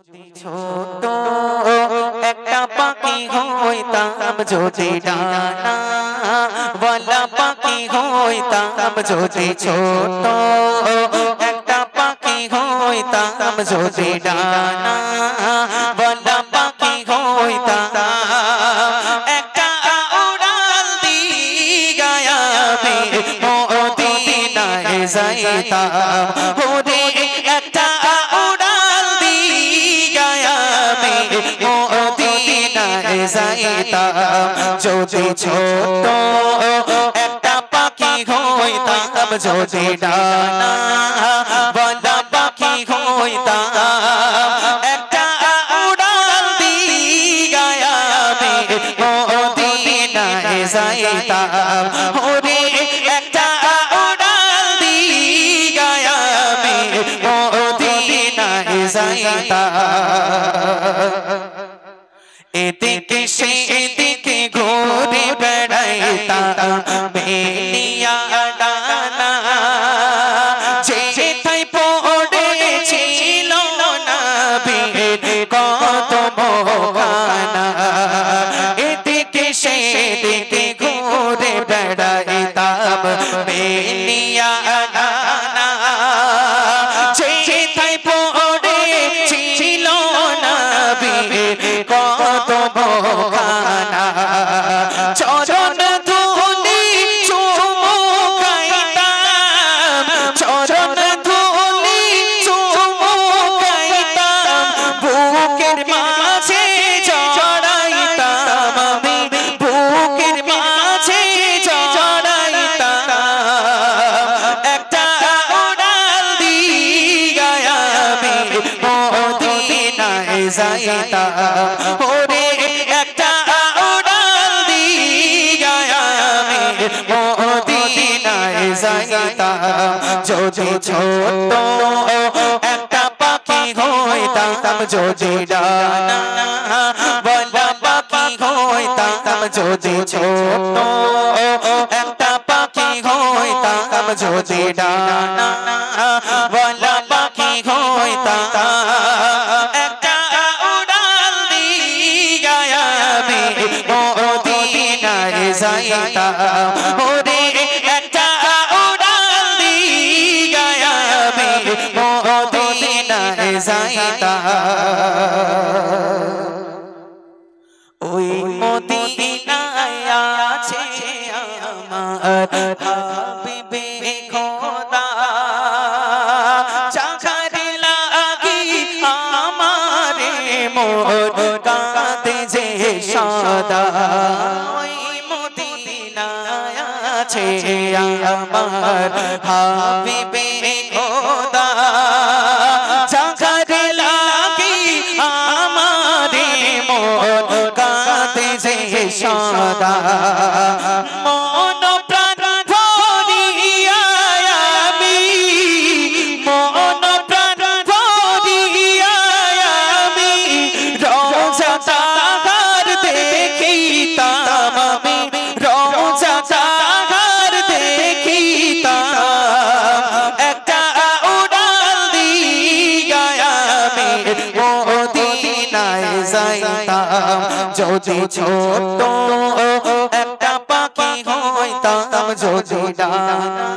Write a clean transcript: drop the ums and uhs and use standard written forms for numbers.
যদি ছোট একটা পাখি হইতাম, যদি ডানা ওয়ালা পাখি হইতাম, যদি ছোট একটা পাখি হইতাম, যদি ডানা ওয়ালা পাখি হইতাম, একটা উড়াল দিয়া আমি মদিনায় যাইতাম। ওরে একটা উড়াল দিয়া আমি মদিনায় যাইতাম, যদি ছোট একটা পাখি হইতাম, যদি ডানা ওয়ালা পাখি হইতাম, একটা উড়াল দিয়া আমি মদিনায় যাইতাম। ওরে একটা উড়াল দিয়া আমি মদিনায় যাইতাম। এদিকে সেদিকে ঘুরে বেড়াইতাম বেনিয়া ডানা, যেথায় পড়েছিল নবীর কদমখানা। এদিকে সেদিকে ঘুরে বেড়াইতাম বেনিয়া ডানা, যেথায় পড়েছিল নবীর কদমখানা। চরণ ধুলি চুমুকাইতাম, চরণ ধুলি চুমুকাইতাম, বুকের মাঝে জড়াইতাম আমি, বুকের মাঝে জড়াইতাম, একটা উড়াল দিয়া আমি মদিনায় যাইতাম। ওরে একটা উড়াল দিয়া আমি মদিনায় যাইতাম, যদি ছোট একটা পাখি হইতাম, যদি ডানা ওয়ালা পাখি হইতাম, যদি ছোট একটা পাখি হইতাম, যদি ডানা ওয়ালা পাখি হইতাম, একটা উড়াল দিয়া আমি মদিনায় যাইতাম। ওরে একটা উড়াল দিয়া আমি মদিনায় যাইতাম। ওই মদিনায় আছে আমার হাবিবে খোদা, যার লাগি আমারে মোর কাঁদে যে সদা। ওই মদিনায় আছে আমার হাবিবে খোদা, যার লাগি আমারে মোর কাঁদে যে সদা। মন প্রাণ ভরিয়া আমি, মন প্রাণ ভরিয়া আমি রোজা তাহার দেখিতাম, আমি রোজা তাহার দেখিতাম, একটা উড়াল দিয়া আমি মদিনায় যাইতাম, যদি ছোট একটা পাখি হইতাম, যদি ডানা